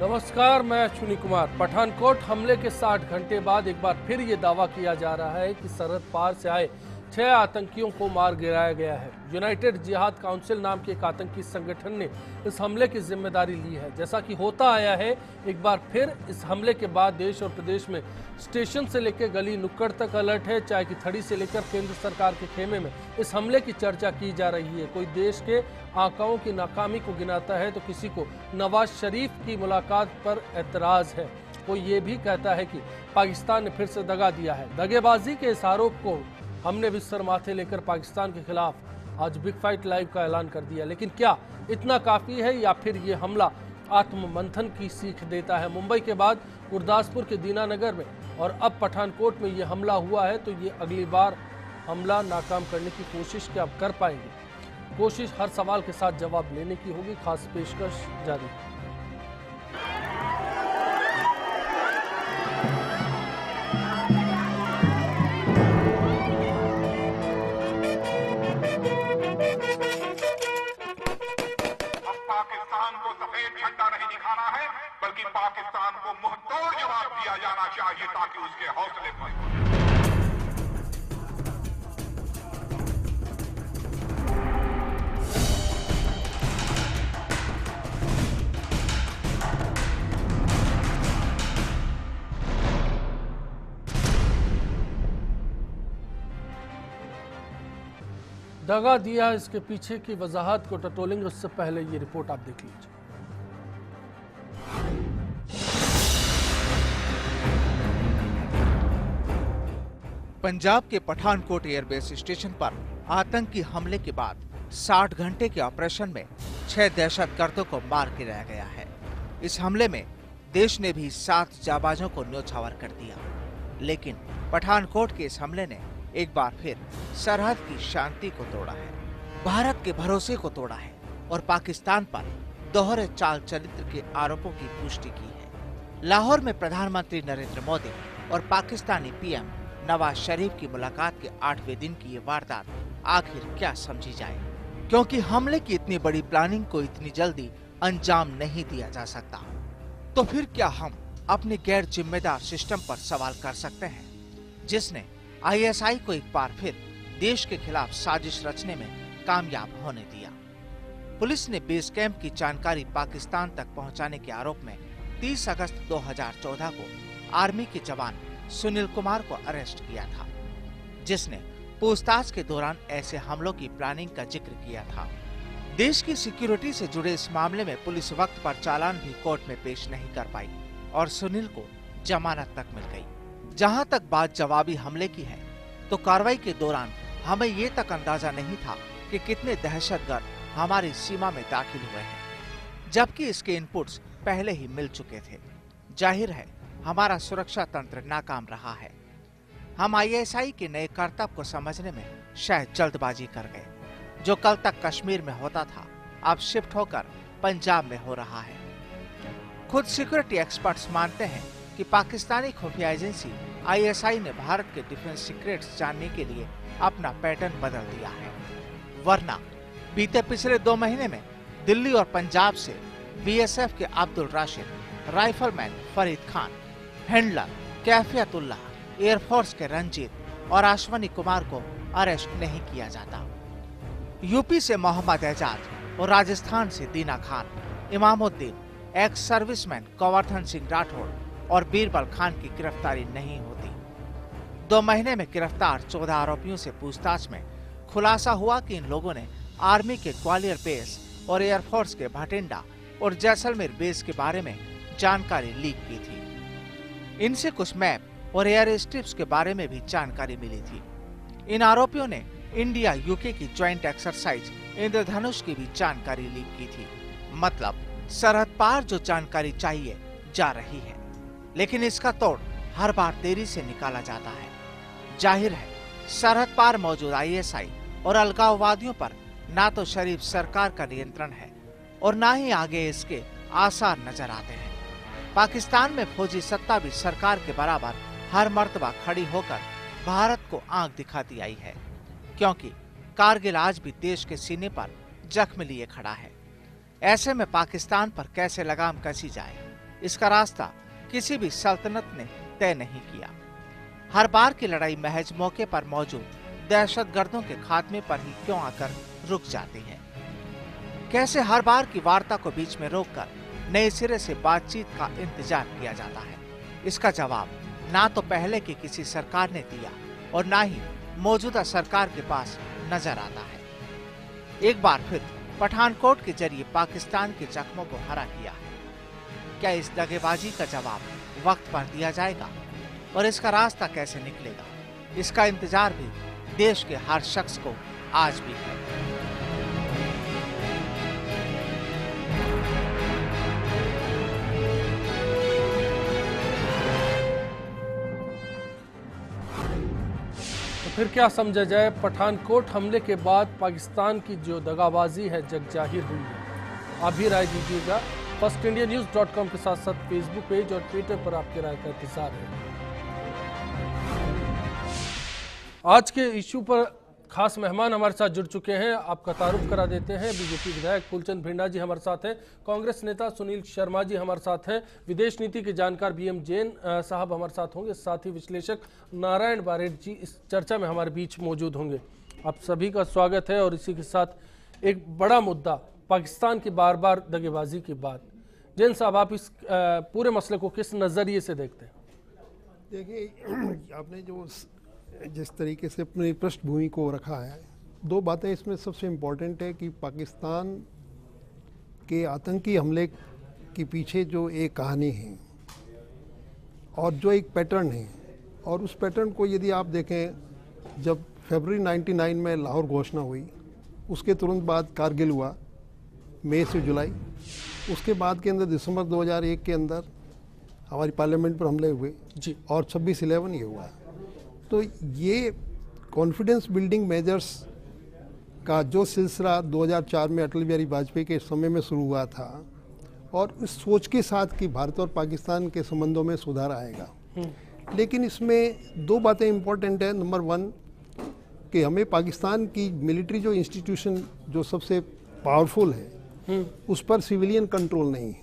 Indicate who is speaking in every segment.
Speaker 1: नमस्कार, मैं अश्विनी कुमार। पठानकोट हमले के 60 घंटे बाद एक बार फिर ये दावा किया जा रहा है कि सरहद पार से आए 6 आतंकियों को मार गिराया गया है। यूनाइटेड जिहाद काउंसिल नाम के एक आतंकी संगठन ने इस हमले की जिम्मेदारी ली है। जैसा कि होता आया है, एक बार फिर इस हमले के बाद देश और प्रदेश में स्टेशन से लेकर गली नुक्कड़ तक अलर्ट है। चाय की थड़ी से लेकर केंद्र सरकार के खेमे में इस हमले की चर्चा की जा रही है। कोई देश के आकाओं की नाकामी को गिनाता है तो किसी को नवाज शरीफ की मुलाकात पर एतराज है। कोई ये भी कहता है कि पाकिस्तान ने फिर से दगा दिया है। दगेबाजी के इस आरोप को हमने भी सर माथे लेकर पाकिस्तान के खिलाफ आज बिग फाइट लाइव का ऐलान कर दिया। लेकिन क्या इतना काफी है या फिर ये हमला आत्ममंथन की सीख देता है? मुंबई के बाद गुरदासपुर के दीनानगर में और अब पठानकोट में ये हमला हुआ है, तो ये अगली बार हमला नाकाम करने की कोशिश क्या कर पाएंगे? कोशिश हर सवाल के साथ जवाब लेने की होगी। खास पेशकश जारी।
Speaker 2: पाकिस्तान को सफेद झंडा नहीं दिखाना है, बल्कि पाकिस्तान को मुंहतोड़ जवाब दिया जाना चाहिए ताकि उसके हौसले पर
Speaker 1: दगा दिया, इसके पीछे की वजाहत को टटोलेंगे। उससे पहले ये रिपोर्ट आप देख लीजिए।
Speaker 3: पंजाब के पठानकोट एयरबेस स्टेशन पर आतंकी हमले के बाद 60 घंटे के ऑपरेशन में 6 दहशतगर्दों को मार गिराया गया है। इस हमले में देश ने भी 7 जाबाजों को न्योछावर कर दिया। लेकिन पठानकोट के इस हमले ने एक बार फिर सरहद की शांति को तोड़ा है, भारत के भरोसे को तोड़ा है और पाकिस्तान पर दोहरे चाल चरित्र के आरोपों की पुष्टि की है। लाहौर में प्रधानमंत्री नरेंद्र मोदी और पाकिस्तानी पीएम नवाज शरीफ की मुलाकात के 8वें दिन की ये वारदात आखिर क्या समझी जाए, क्योंकि हमले की इतनी बड़ी प्लानिंग को इतनी जल्दी अंजाम नहीं दिया जा सकता। तो फिर क्या हम अपने गैर जिम्मेदार सिस्टम पर सवाल कर सकते हैं, जिसने आईएसआई को एक बार फिर देश के खिलाफ साजिश रचने में कामयाब होने दिया। पुलिस ने बेस कैंप की जानकारी पाकिस्तान तक पहुंचाने के आरोप में 30 अगस्त 2014 को आर्मी के जवान सुनील कुमार को अरेस्ट किया था, जिसने पूछताछ के दौरान ऐसे हमलों की प्लानिंग का जिक्र किया था। देश की सिक्योरिटी से जुड़े इस मामले में पुलिस वक्त पर चालान भी कोर्ट में पेश नहीं कर पाई और सुनील को जमानत तक मिल गई। जहां तक बात जवाबी हमले की है, तो कार्रवाई के दौरान हमें ये तक अंदाजा नहीं था कि कितने दहशतगर्द हमारी सीमा में दाखिल हुए हैं, जबकि इसके इनपुट्स पहले ही मिल चुके थे। जाहिर है हमारा सुरक्षा तंत्र नाकाम रहा है। हम आईएसआई के नए करतब को समझने में शायद जल्दबाजी कर गए। जो कल तक कश्मीर में होता था, अब शिफ्ट होकर पंजाब में हो रहा है। खुद सिक्योरिटी एक्सपर्ट्स मानते हैं कि पाकिस्तानी खुफिया एजेंसी आईएसआई ने भारत के डिफेंस सीक्रेट्स जानने के लिए अपना पैटर्न बदल दिया है। वरना बीते पिछले 2 महीने में दिल्ली और पंजाब से बीएसएफ के Abdul Rashid, rifleman Farid Khan, handler Kaifiyatullah, air force के रंजीत और अश्विनी कुमार को अरेस्ट नहीं किया जाता। यूपी से मोहम्मद एजाज और राजस्थान से दीना खान, इमामुद्दीन, एक्स सर्विसमैन गोवर्धन सिंह राठौड़ और बीरबल खान की गिरफ्तारी नहीं होती। 2 महीने में गिरफ्तार 14 आरोपियों से पूछताछ में खुलासा हुआ कि इन लोगों ने आर्मी के ग्वालियर बेस और एयरफोर्स के भटिंडा और जैसलमेर बेस के बारे में जानकारी लीक की थी। इनसे कुछ मैप और एयर स्ट्रिप्स के बारे में भी जानकारी मिली थी। इन आरोपियों ने इंडिया यूके की ज्वाइंट एक्सरसाइज इंद्रधनुष की भी जानकारी लीक की थी। मतलब सरहद पार जो जानकारी चाहिए जा रही है, लेकिन इसका तोड़ हर बार देरी से निकाला जाता है। जाहिर है सरहद पार मौजूद आईएसआई और अलगाववादियों पर ना तो शरीफ सरकार का नियंत्रण है और ना ही आगे इसके आसार नजर आते हैं। पाकिस्तान में फौजी सत्ता भी सरकार के बराबर हर मर्तबा खड़ी होकर भारत को आंख दिखाती आई है, क्योंकि कारगिल आज भी देश के सीने पर जख्म लिए खड़ा है। ऐसे में पाकिस्तान पर कैसे लगाम कसी जाए, इसका रास्ता किसी भी सल्तनत ने तय नहीं किया। हर बार की लड़ाई महज मौके पर मौजूद दहशतगर्दों के खात्मे पर ही क्यों आकर रुक जाती है? कैसे हर बार की वार्ता को बीच में रोककर नए सिरे से बातचीत का इंतजार किया जाता है? इसका जवाब ना तो पहले की किसी सरकार ने दिया और ना ही मौजूदा सरकार के पास नजर आता है। एक बार फिर पठानकोट के जरिए पाकिस्तान के जख्मों को हरा किया है। क्या इस दगेबाजी का जवाब वक्त पर दिया जाएगा और इसका रास्ता कैसे निकलेगा? इसका इंतजार भी देश के हर शख्स को आज भी है।
Speaker 1: तो फिर क्या समझा जाए? पठानकोट हमले के बाद पाकिस्तान की जो दगाबाजी है जग जाहिर हुई है। आप भी राय दीजिएगा। फर्स्टइंडियान्यूज़.com के साथ साथ फेसबुक पेज और ट्विटर पर आपकी राय का इंतजार है। आज के इश्यू पर खास मेहमान हमारे साथ जुड़ चुके हैं। आपका तारुफ करा देते हैं। बीजेपी विधायक फूलचंद भिंडा जी हमारे साथ हैं। कांग्रेस नेता सुनील शर्मा जी हमारे साथ हैं। विदेश नीति के जानकार BM जैन साहब हमारे साथ होंगे। साथ ही विश्लेषक नारायण बारेड जी इस चर्चा में हमारे बीच मौजूद होंगे। आप सभी का स्वागत है। और इसी के साथ एक बड़ा मुद्दा, पाकिस्तान की बार बार दगेबाजी की बात। जैन साहब, आप इस पूरे मसले को किस नज़रिए से देखते हैं?
Speaker 4: देखिए, आपने जो जिस तरीके से अपनी पृष्ठभूमि को रखा है, दो बातें इसमें सबसे इम्पोर्टेंट है कि पाकिस्तान के आतंकी हमले के पीछे जो एक कहानी है और जो एक पैटर्न है, और उस पैटर्न को यदि आप देखें, जब फरवरी 99 में लाहौर घोषणा हुई, उसके तुरंत बाद कारगिल हुआ, मई से जुलाई, उसके बाद के अंदर दिसंबर 2001 के अंदर हमारी पार्लियामेंट पर हमले हुए
Speaker 1: जी,
Speaker 4: और 26/11 ये हुआ। तो ये कॉन्फिडेंस बिल्डिंग मेजर्स का जो सिलसिला 2004 में अटल बिहारी वाजपेयी के समय में शुरू हुआ था, और इस सोच के साथ कि भारत और पाकिस्तान के संबंधों में सुधार आएगा। लेकिन इसमें दो बातें इम्पोर्टेंट है। नंबर 1 कि हमें पाकिस्तान की मिलिट्री जो इंस्टीट्यूशन जो सबसे पावरफुल है, उस पर सिविलियन कंट्रोल नहीं है।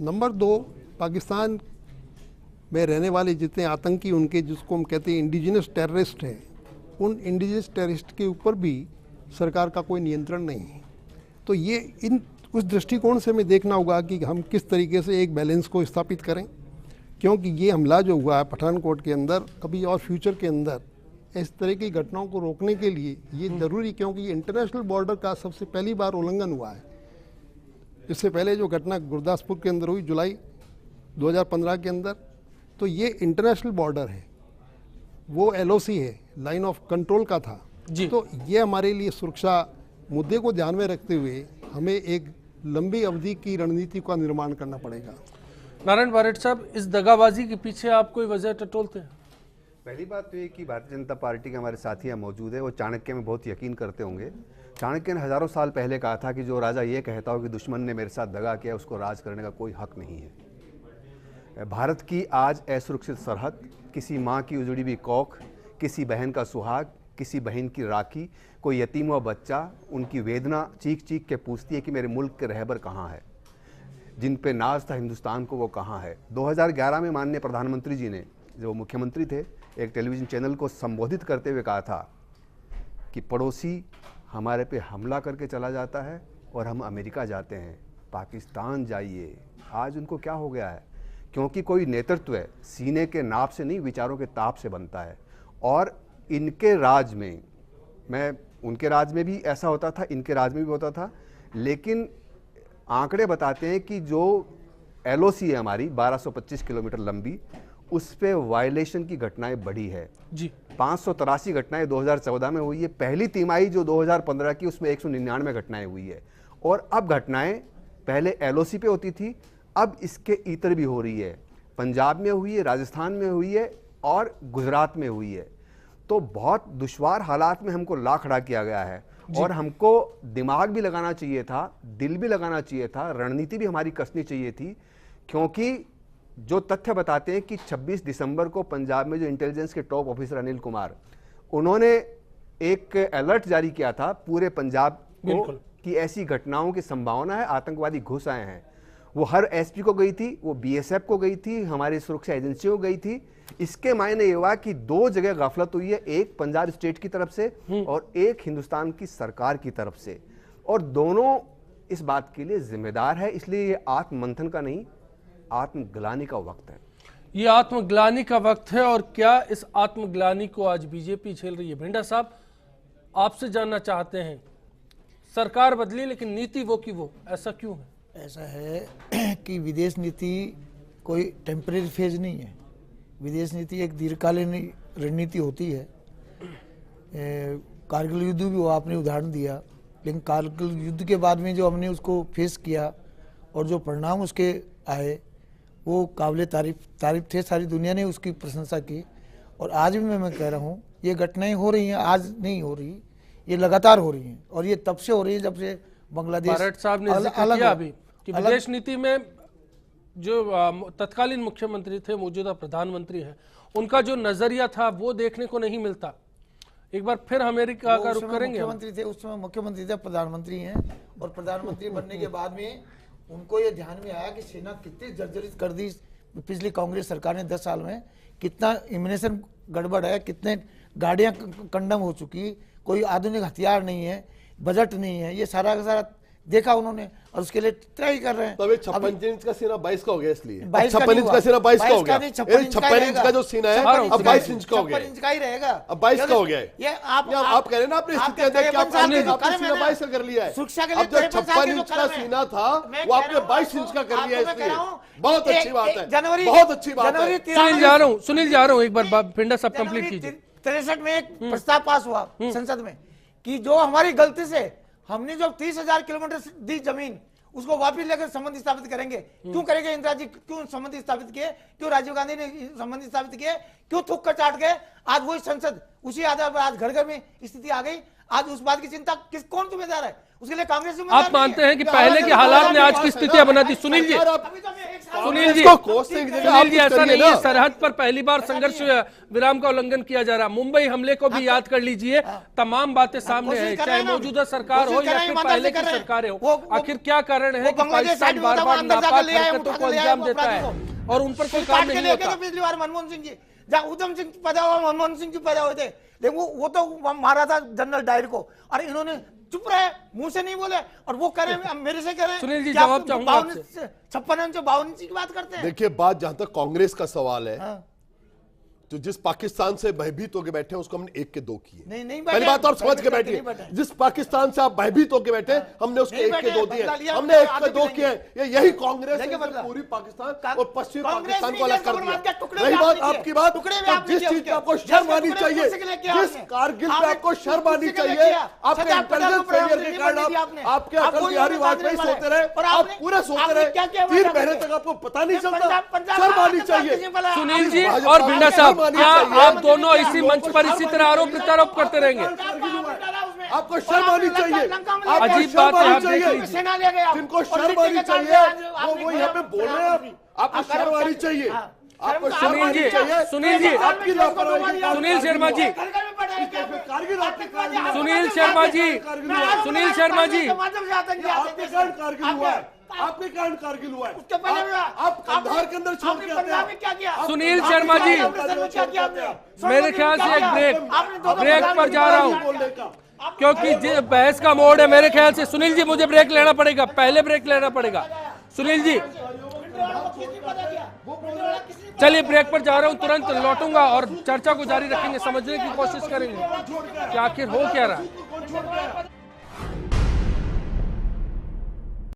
Speaker 4: नंबर 2, पाकिस्तान में रहने वाले जितने आतंकी, उनके जिसको हम कहते हैं इंडिजिनस टेररिस्ट हैं, उन इंडिजिनस टेररिस्ट के ऊपर भी सरकार का कोई नियंत्रण नहीं है। तो ये उस दृष्टिकोण से हमें देखना होगा कि हम किस तरीके से एक बैलेंस को स्थापित करें, क्योंकि ये हमला जो हुआ है पठानकोट के अंदर, कभी और फ्यूचर के अंदर इस तरह की घटनाओं को रोकने के लिए ये ज़रूरी, क्योंकि ये इंटरनेशनल बॉर्डर का सबसे पहली बार उल्लंघन हुआ है। इससे पहले जो घटना गुरदासपुर के अंदर हुई जुलाई 2015 के अंदर, तो ये इंटरनेशनल बॉर्डर है, वो LOC है, लाइन ऑफ कंट्रोल का था
Speaker 1: जी।
Speaker 4: तो ये हमारे लिए सुरक्षा मुद्दे को ध्यान में रखते हुए हमें एक लंबी अवधि की रणनीति का निर्माण करना पड़ेगा।
Speaker 1: नारायण बारेड साहब, इस दगाबाजी के पीछे आप कोई वजह टटोलते हैं?
Speaker 5: पहली बात तो ये कि भारतीय जनता पार्टी के हमारे साथी यहाँ मौजूद है, वो चाणक्य में बहुत यकीन करते होंगे। चाणक्य ने हजारों साल पहले कहा था कि जो राजा ये कहता हो कि दुश्मन ने मेरे साथ दगा किया, उसको राज करने का कोई हक नहीं है। भारत की आज असुरक्षित सरहद, किसी माँ की उजड़ी हुई कोख, किसी बहन का सुहाग, किसी बहन की राखी, कोई यतीम व बच्चा, उनकी वेदना चीख चीख के पूछती है कि मेरे मुल्क के रहबर कहाँ है, जिन पे नाज था हिंदुस्तान को, वो कहाँ है। 2011 में माननीय प्रधानमंत्री जी ने, जब वो मुख्यमंत्री थे, एक टेलीविज़न चैनल को संबोधित करते हुए कहा था कि पड़ोसी हमारे पे हमला करके चला जाता है और हम अमेरिका जाते हैं, पाकिस्तान जाइए। आज उनको क्या हो गया है? क्योंकि कोई नेतृत्व है सीने के नाप से नहीं, विचारों के ताप से बनता है। और इनके राज में, मैं उनके राज में भी ऐसा होता था, इनके राज में भी होता था, लेकिन आंकड़े बताते हैं कि जो LOC है हमारी 1225 किलोमीटर लंबी, उस पे वायलेशन की घटनाएं बढ़ी है
Speaker 1: जी।
Speaker 5: 583 घटनाएं 2014 में हुई है। पहली तिमाही जो 2015 की, उसमें 199 घटनाएं हुई है। और अब घटनाएं पहले LOC पे होती थी, अब इसके इतर भी हो रही है। पंजाब में हुई है, राजस्थान में हुई है और गुजरात में हुई है। तो बहुत दुश्वार हालात में हमको ला खड़ा किया गया है और हमको दिमाग भी लगाना चाहिए था, दिल भी लगाना चाहिए था, रणनीति भी हमारी कसनी चाहिए थी। क्योंकि जो तथ्य बताते हैं कि 26 दिसंबर को पंजाब में जो इंटेलिजेंस के टॉप ऑफिसर अनिल कुमार, उन्होंने एक अलर्ट जारी किया था पूरे पंजाब को कि ऐसी घटनाओं की संभावना है, आतंकवादी घुस आए हैं। वो हर एसपी को गई थी, वो बीएसएफ को गई थी, हमारी सुरक्षा एजेंसियों को गई थी। इसके मायने ये हुआ कि दो जगह गफलत हुई है, एक पंजाब स्टेट की तरफ से और एक हिंदुस्तान की सरकार की तरफ से, और दोनों इस बात के लिए जिम्मेदार है। इसलिए ये आत्ममंथन का नहीं, आत्मग्लानि का वक्त है।
Speaker 1: ये आत्मग्लानि का वक्त है, और क्या इस आत्मग्लानि को आज बीजेपी झेल रही है? भिंडा साहब, आपसे जानना चाहते हैं, सरकार बदली लेकिन नीति वो की वो, ऐसा क्यों है?
Speaker 6: ऐसा है कि विदेश नीति कोई टेम्परेरी फेज नहीं है। विदेश नीति एक दीर्घकालीन रणनीति होती है। कारगिल युद्ध भी वो आपने उदाहरण दिया, लेकिन कारगिल युद्ध के बाद में जो हमने उसको फेस किया और जो परिणाम उसके आए वो काबिल तारीफ थे। सारी दुनिया ने उसकी प्रशंसा की, और आज भी मैं कह रहा हूँ ये घटनाएं हो रही हैं, आज नहीं हो रही, ये लगातार हो रही हैं, और ये तब से हो रही है जब से बांग्लादेश
Speaker 1: बारट साहब ने जिक्र किया अभी कि विदेश नीति में जो तत्कालीन मुख्यमंत्री थे, मौजूदा प्रधानमंत्री हैं, उनका जो नजरिया था वो देखने को नहीं मिलता। एक बार फिर अमेरिका का रुख करेंगे।
Speaker 6: मुख्यमंत्री थे उस समय, मुख्यमंत्री थे, प्रधानमंत्री हैं, और प्रधानमंत्री बनने के बाद में उनको ये ध्यान में आया कि सेना कितनी जर्जरित कर दी पिछली कांग्रेस सरकार ने 10 साल में, कितना इम्यूनेशन गड़बड़ है, कितने गाड़ियां कंडम हो चुकी, कोई आधुनिक हथियार नहीं है, बजट नहीं है, ये सारा का सारा देखा उन्होंने, और उसके लिए ट्राई कर रहे हैं।
Speaker 7: तो 56 इंच का सीना 22 का हो गया, इसलिए
Speaker 6: 56
Speaker 7: इंच का सीना 22 का हो गया।
Speaker 6: 56
Speaker 7: इंच का जो सीना है अब 22 इंच का हो गया,
Speaker 6: 56 इंच का ही रहेगा,
Speaker 7: अब 22 का हो गया।
Speaker 6: ये आप
Speaker 7: कह रहे हैं ना, आपने स्थितियां देख के आपने सीना 22 का कर लिया है।
Speaker 6: सुरक्षा के लिए
Speaker 7: अब जो 56 इंच का सीना था वो आपने 22 इंच का कर लिया, इसलिए बहुत अच्छी बात है,
Speaker 6: जनवरी,
Speaker 7: बहुत अच्छी बात है।
Speaker 1: सुनील जा रहा हूँ, एक बार भिंडा सब कंप्लीट कीजिए।
Speaker 6: 63 में एक प्रस्ताव पास हुआ संसद में कि जो हमारी गलती से हमने जो 30,000 किलोमीटर दी जमीन, उसको वापस लेकर संबंध स्थापित करेंगे। क्यों करेंगे इंदिरा जी, क्यों संबंध स्थापित किए, क्यों राजीव गांधी ने संबंध स्थापित किए, क्यों थूक कर चाट गए? आज वही संसद उसी आधार पर आज घर घर में स्थिति आ गई। आज उस बात की चिंता कौन जिम्मेदार है? उसके लिए कांग्रेस जिम्मेदार।
Speaker 1: आप मानते हैं कि पहले के हालात ने आज की स्थितियां बना दी? सुनील जी, ऐसा नहीं है, सरहद पर पहली बार संघर्ष विराम का उल्लंघन किया जा रहा। मुंबई हमले को भी याद कर लीजिए, तमाम बातें सामने है, चाहे मौजूदा सरकार हो या फिर पहले की सरकारें हो। आखिर क्या कारण है कि पाकिस्तान बार बार नापाक हरकतों को अंजाम देता है और उन पर कोई काम नहीं होता?
Speaker 6: पिछली बार मनमोहन सिंह जी, जहाँ उधम सिंह पैदा हुआ, मनमोहन सिंह जी पैदा हुए थे, लेकिन वो तो मारा था जनरल डायर को, और इन्होंने चुप रहे, मुंह से नहीं बोले, और वो कह रहे हैं मेरे से कह रहे हैं।
Speaker 1: सुनील जी, जवाब चाहूंगा आपसे।
Speaker 6: 56 इंच 52 इंच की बात करते हैं।
Speaker 7: देखिए, बात जहां तक कांग्रेस का सवाल है, तो जिस पाकिस्तान से भयभीत होकर बैठे हैं उसको हमने 1 के 2 किए।
Speaker 6: नहीं
Speaker 7: पहली बात आप समझ के बैठिए, जिस पाकिस्तान से आप भयभीत होकर बैठे हमने उसके 1 के 2 दिए, हमने 1 के 2 किए। यही कांग्रेस है पूरी पाकिस्तान और पश्चिमी पाकिस्तान को अलग कर दिया। रही बात आपकी बात, जिस चीज पे आपको शर्म आनी चाहिए, जिस कारगिल पे आपको शर्म आनी चाहिए, आपके इंटेलिजेंस फेलियर के कारण आपके अटल बिहारी वाजपेयी सोते रहे, आप पूरे सोते रहे, 3 महीने तक आपको पता नहीं चलता। शर्म आनी चाहिए।
Speaker 1: सुनील जी और भिंडा साहब, क्या आप दोनों इसी मंच पर इसी तरह आरोप प्रत्यारोप करते रहेंगे?
Speaker 7: आपको शर्म आनी चाहिए।
Speaker 1: अजीब बात है, आप देख लीजिए,
Speaker 7: जिनको शर्म आनी चाहिए वो यहाँ पे बोल रहे हैं। आपको शर्म आनी चाहिए, आपको शर्म आनी चाहिए।
Speaker 1: सुनील जी,
Speaker 7: आपकी लापरवाही,
Speaker 1: सुनील शर्मा जी, सुनील शर्मा जी, सुनील शर्मा जी,
Speaker 7: आपके कारण कारगिल हुआ है, आपके कारण कारगिल हुआ है।
Speaker 6: उसके पहले
Speaker 7: आप कंधार के अंदर छोड़ के आते हैं।
Speaker 6: क्या किया?
Speaker 1: सुनील शर्मा जी, मेरे ख्याल से एक ब्रेक पर जा रहा हूँ, क्योंकि बहस का मोड है मेरे ख्याल से। सुनील जी, मुझे ब्रेक लेना पड़ेगा, पहले ब्रेक लेना पड़ेगा। सुनील जी, चलिए ब्रेक पर जा रहा हूँ, तुरंत लौटूंगा और चर्चा को जारी रखेंगे, समझने की कोशिश करेंगे कि आखिर हो क्या रहा है।